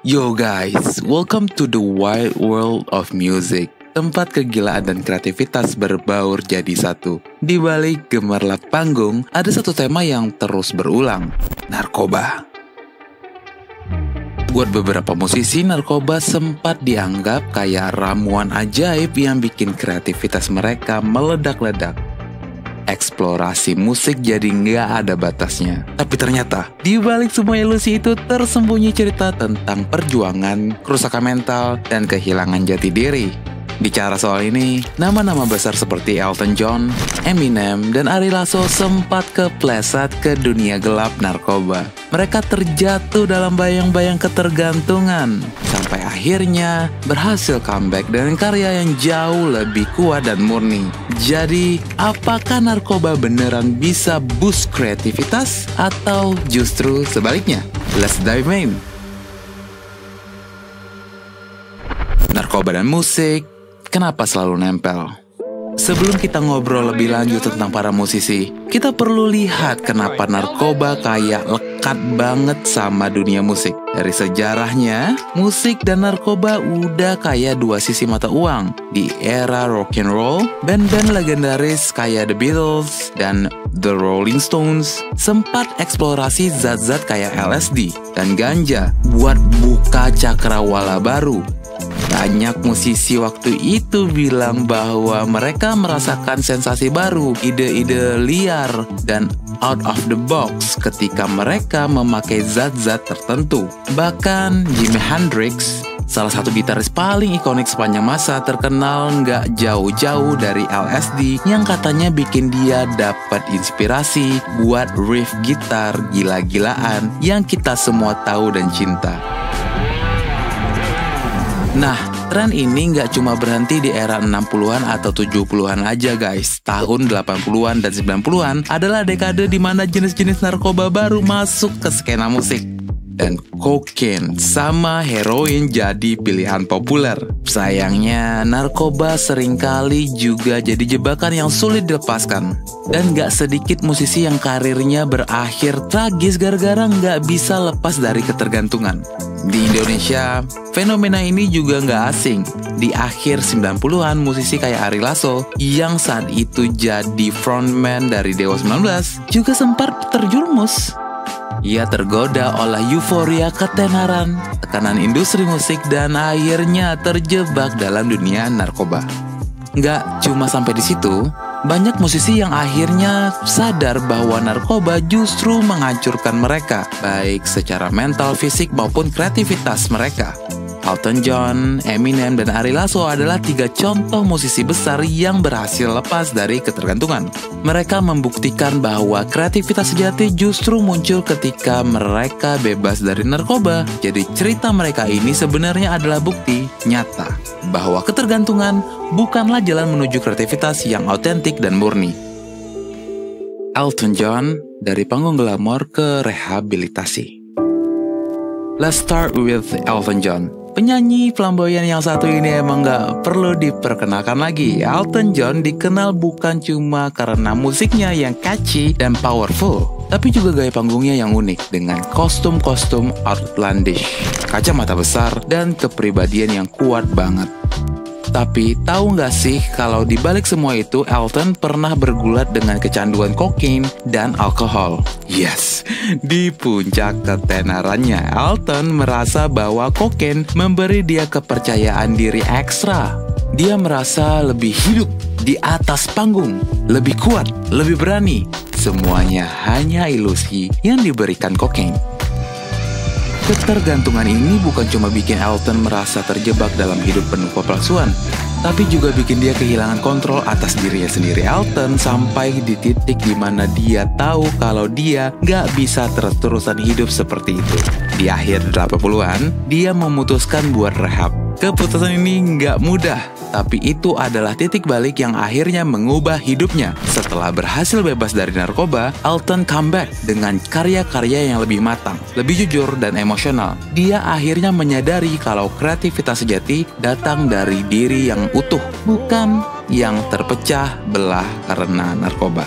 Yo guys, welcome to the wild world of music. Tempat kegilaan dan kreativitas berbaur jadi satu. Di balik gemerlap panggung, ada satu tema yang terus berulang, narkoba. Buat beberapa musisi, narkoba sempat dianggap kayak ramuan ajaib yang bikin kreativitas mereka meledak-ledak. Eksplorasi musik jadi nggak ada batasnya. Tapi ternyata, di balik semua ilusi itu tersembunyi cerita tentang perjuangan, kerusakan mental, dan kehilangan jati diri. Bicara soal ini, nama-nama besar seperti Elton John, Eminem, dan Ari Lasso sempat kepleset ke dunia gelap narkoba. Mereka terjatuh dalam bayang-bayang ketergantungan, sampai akhirnya berhasil comeback dengan karya yang jauh lebih kuat dan murni. Jadi, apakah narkoba beneran bisa boost kreativitas atau justru sebaliknya? Let's dive in! Narkoba dan musik kenapa selalu nempel? Sebelum kita ngobrol lebih lanjut tentang para musisi, kita perlu lihat kenapa narkoba kayak lekat banget sama dunia musik. Dari sejarahnya, musik dan narkoba udah kayak dua sisi mata uang. Di era rock and roll, band-band legendaris kayak The Beatles dan The Rolling Stones sempat eksplorasi zat-zat kayak LSD dan ganja buat buka cakrawala baru. Banyak musisi waktu itu bilang bahwa mereka merasakan sensasi baru, ide-ide liar, dan out of the box ketika mereka memakai zat-zat tertentu. Bahkan Jimi Hendrix, salah satu gitaris paling ikonik sepanjang masa, terkenal nggak jauh-jauh dari LSD yang katanya bikin dia dapat inspirasi buat riff gitar gila-gilaan yang kita semua tahu dan cinta. Nah, tren ini nggak cuma berhenti di era 60-an atau 70-an aja guys. Tahun 80-an dan 90-an adalah dekade di mana jenis-jenis narkoba baru masuk ke skena musik. Dan kokain sama heroin jadi pilihan populer. Sayangnya, narkoba seringkali juga jadi jebakan yang sulit dilepaskan. Dan gak sedikit musisi yang karirnya berakhir tragis gara-gara gak bisa lepas dari ketergantungan. Di Indonesia, fenomena ini juga gak asing. Di akhir 90-an, musisi kayak Ari Lasso yang saat itu jadi frontman dari Dewa 19 juga sempat terjerumus. Ia tergoda oleh euforia ketenaran, tekanan industri musik, dan akhirnya terjebak dalam dunia narkoba. Nggak cuma sampai di situ, banyak musisi yang akhirnya sadar bahwa narkoba justru menghancurkan mereka, baik secara mental, fisik, maupun kreativitas mereka. Elton John, Eminem, dan Ari Lasso adalah 3 contoh musisi besar yang berhasil lepas dari ketergantungan. Mereka membuktikan bahwa kreativitas sejati justru muncul ketika mereka bebas dari narkoba. Jadi cerita mereka ini sebenarnya adalah bukti nyata bahwa ketergantungan bukanlah jalan menuju kreativitas yang autentik dan murni. Elton John dari panggung glamor ke rehabilitasi. Let's start with Elton John. Penyanyi flamboyan yang satu ini emang gak perlu diperkenalkan lagi. Elton John dikenal bukan cuma karena musiknya yang catchy dan powerful, tapi juga gaya panggungnya yang unik dengan kostum-kostum outlandish, kacamata besar, dan kepribadian yang kuat banget. Tapi tahu nggak sih kalau di balik semua itu Elton pernah bergulat dengan kecanduan kokain dan alkohol. Yes, di puncak ketenarannya Elton merasa bahwa kokain memberi dia kepercayaan diri ekstra. Dia merasa lebih hidup di atas panggung, lebih kuat, lebih berani. Semuanya hanya ilusi yang diberikan kokain. Ketergantungan ini bukan cuma bikin Elton merasa terjebak dalam hidup penuh kepalsuan, tapi juga bikin dia kehilangan kontrol atas dirinya sendiri. Elton sampai di titik di mana dia tahu kalau dia gak bisa terus-terusan hidup seperti itu. Di akhir 80-an, dia memutuskan buat rehab. Keputusan ini gak mudah, tapi itu adalah titik balik yang akhirnya mengubah hidupnya. Setelah berhasil bebas dari narkoba, Elton comeback dengan karya-karya yang lebih matang, lebih jujur dan emosional. Dia akhirnya menyadari kalau kreativitas sejati datang dari diri yang utuh, bukan yang terpecah belah karena narkoba.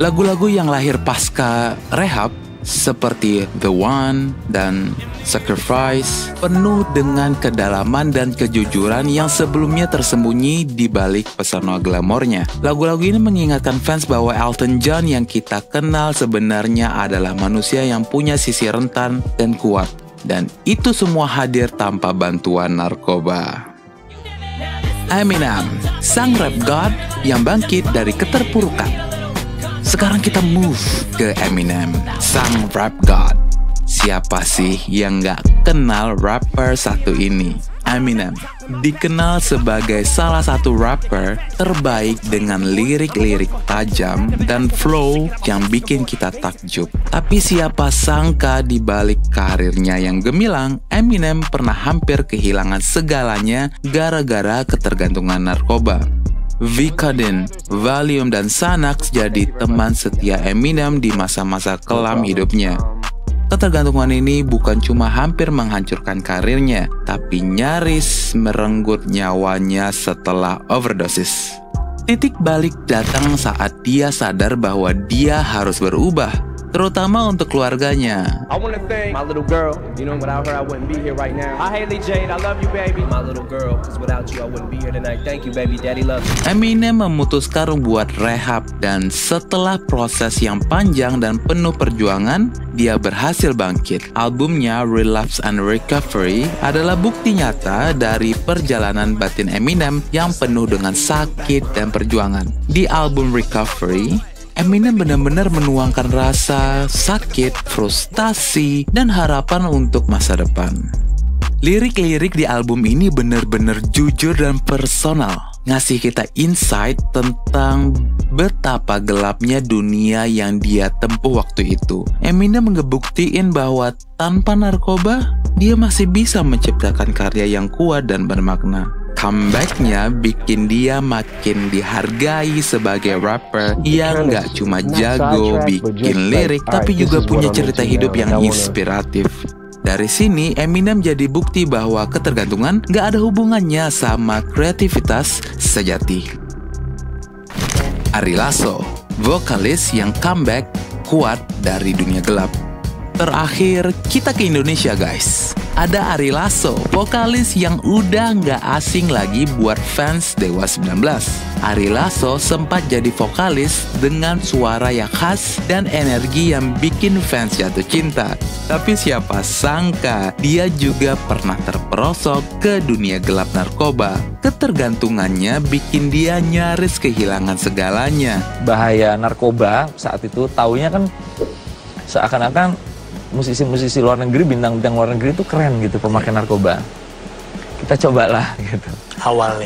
Lagu-lagu yang lahir pasca rehab seperti The One dan sacrifice, penuh dengan kedalaman dan kejujuran yang sebelumnya tersembunyi di balik pesona glamornya. Lagu-lagu ini mengingatkan fans bahwa Elton John yang kita kenal sebenarnya adalah manusia yang punya sisi rentan dan kuat. Dan itu semua hadir tanpa bantuan narkoba. Eminem, sang rap god yang bangkit dari keterpurukan. Sekarang kita move ke Eminem, sang rap god. Siapa sih yang gak kenal rapper satu ini? Eminem dikenal sebagai salah satu rapper terbaik dengan lirik-lirik tajam dan flow yang bikin kita takjub. Tapi siapa sangka di balik karirnya yang gemilang, Eminem pernah hampir kehilangan segalanya gara-gara ketergantungan narkoba. Vicodin, Valium, dan Xanax jadi teman setia Eminem di masa-masa kelam hidupnya. Ketergantungan ini bukan cuma hampir menghancurkan karirnya, tapi nyaris merenggut nyawanya setelah overdosis. Titik balik datang saat dia sadar bahwa dia harus berubah, terutama untuk keluarganya. I want to thank my little girl. You know, without her I wouldn't be here right now. Hi Haley Jade, I love you baby. My little girl, because without you I wouldn't be here tonight. Thank you baby, daddy loves you. Eminem memutuskan buat rehab dan setelah proses yang panjang dan penuh perjuangan, dia berhasil bangkit. Albumnya Relapse and Recovery adalah bukti nyata dari perjalanan batin Eminem yang penuh dengan sakit dan perjuangan. Di album Recovery, Eminem benar-benar menuangkan rasa, sakit, frustasi, dan harapan untuk masa depan. Lirik-lirik di album ini benar-benar jujur dan personal, ngasih kita insight tentang betapa gelapnya dunia yang dia tempuh waktu itu. Eminem ngebuktiin bahwa tanpa narkoba, dia masih bisa menciptakan karya yang kuat dan bermakna. Comeback-nya bikin dia makin dihargai sebagai rapper yang gak cuma jago bikin lirik, tapi juga punya cerita hidup yang inspiratif. Dari sini, Eminem jadi bukti bahwa ketergantungan gak ada hubungannya sama kreativitas sejati. Ari Lasso, vokalis yang comeback kuat dari dunia gelap. Terakhir, kita ke Indonesia guys. Ada Ari Lasso, vokalis yang udah nggak asing lagi buat fans Dewa 19. Ari Lasso sempat jadi vokalis dengan suara yang khas dan energi yang bikin fans jatuh cinta. Tapi siapa sangka dia juga pernah terperosok ke dunia gelap narkoba. Ketergantungannya bikin dia nyaris kehilangan segalanya. Bahaya narkoba saat itu, taunya kan seakan-akan musisi-musisi luar negeri, bintang-bintang luar negeri itu keren gitu pemakai narkoba. Kita cobalah gitu. Awal.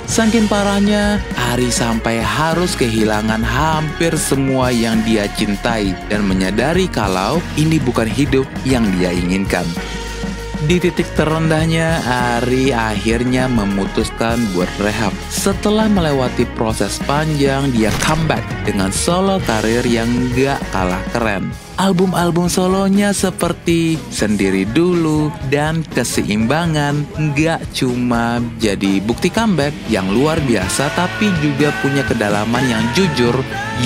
Saking parahnya, Ari sampai harus kehilangan hampir semua yang dia cintai dan menyadari kalau ini bukan hidup yang dia inginkan. Di titik terendahnya, Ari akhirnya memutuskan buat rehab. Setelah melewati proses panjang, dia comeback dengan solo karir yang gak kalah keren. Album-album solonya seperti Sendiri Dulu dan Keseimbangan gak cuma jadi bukti comeback yang luar biasa, tapi juga punya kedalaman yang jujur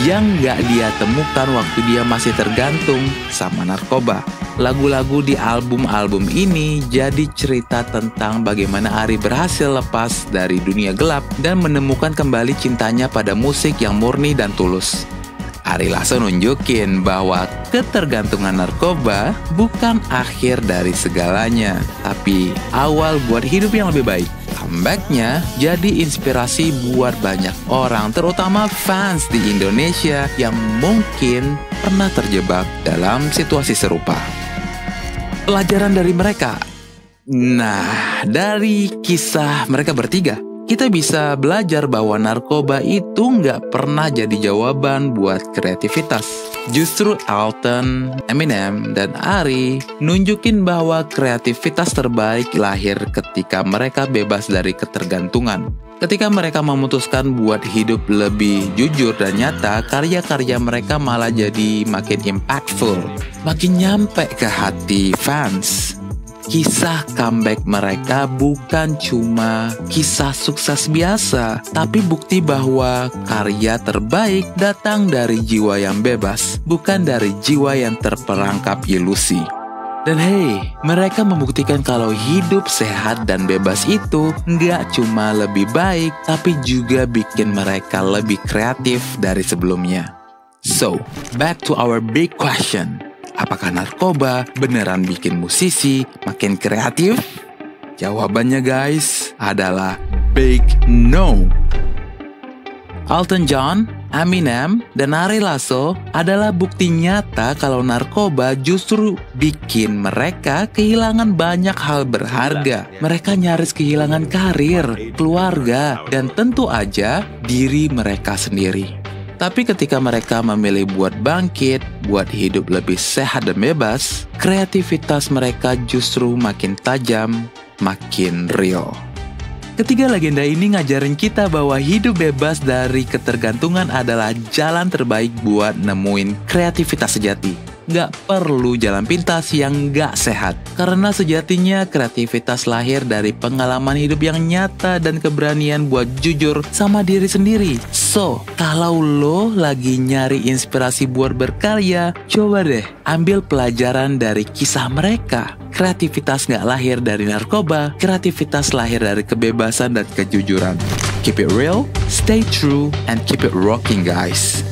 yang gak dia temukan waktu dia masih tergantung sama narkoba. Lagu-lagu di album-album ini jadi cerita tentang bagaimana Ari berhasil lepas dari dunia gelap dan menemukan kembali cintanya pada musik yang murni dan tulus. Ari Lasso nunjukin bahwa ketergantungan narkoba bukan akhir dari segalanya, tapi awal buat hidup yang lebih baik. Comeback-nya jadi inspirasi buat banyak orang, terutama fans di Indonesia yang mungkin pernah terjebak dalam situasi serupa. Pelajaran dari mereka. Nah, dari kisah mereka bertiga, kita bisa belajar bahwa narkoba itu nggak pernah jadi jawaban buat kreativitas. Justru Elton, Eminem, dan Ari nunjukin bahwa kreativitas terbaik lahir ketika mereka bebas dari ketergantungan. Ketika mereka memutuskan buat hidup lebih jujur dan nyata, karya-karya mereka malah jadi makin impactful, makin nyampe ke hati fans. Kisah comeback mereka bukan cuma kisah sukses biasa, tapi bukti bahwa karya terbaik datang dari jiwa yang bebas, bukan dari jiwa yang terperangkap ilusi. Dan hey, mereka membuktikan kalau hidup sehat dan bebas itu nggak cuma lebih baik, tapi juga bikin mereka lebih kreatif dari sebelumnya. So, back to our big question. Apakah narkoba beneran bikin musisi makin kreatif? Jawabannya guys adalah big no. Elton John, Eminem, dan Ari Lasso adalah bukti nyata kalau narkoba justru bikin mereka kehilangan banyak hal berharga. Mereka nyaris kehilangan karir, keluarga, dan tentu aja diri mereka sendiri. Tapi ketika mereka memilih buat bangkit, buat hidup lebih sehat dan bebas, kreativitas mereka justru makin tajam, makin real. Ketiga legenda ini ngajarin kita bahwa hidup bebas dari ketergantungan adalah jalan terbaik buat nemuin kreativitas sejati. Gak perlu jalan pintas yang gak sehat. Karena sejatinya kreativitas lahir dari pengalaman hidup yang nyata dan keberanian buat jujur sama diri sendiri. So, kalau lo lagi nyari inspirasi buat berkarya, coba deh ambil pelajaran dari kisah mereka. Kreativitas gak lahir dari narkoba, kreativitas lahir dari kebebasan dan kejujuran. Keep it real, stay true, and keep it rocking guys.